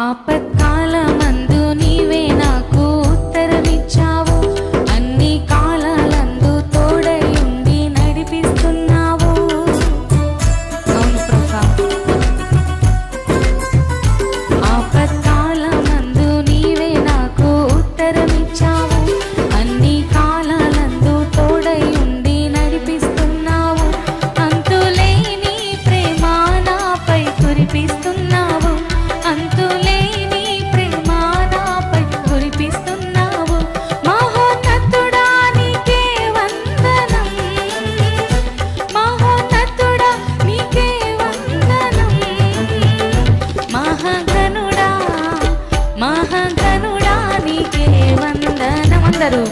ఆపత్కాలమందు నీవే నాకు ఉత్తరమిచ్చావు, అన్ని కాలాలందు తోడై ఉండి నడిపిస్తున్నావు. అవును ప్రభా. ఆపత్కాలమందు నీవే నాకు ఉత్తరమిచ్చావు, అన్ని కాలాలందు తోడై ఉండి నడిపిస్తున్నావు. అంతులేని ప్రేమ నాపై కురిపిస్తున్నావు, అంతులేని ప్రేమ నాపై కురిపిస్తున్నావు. మహోన్నతుడా నీకే వందనం, మహోన్నతుడా నీకే వందనం. మహాగణుడా, మహాగణుడా నీకే వందనం. అందరూ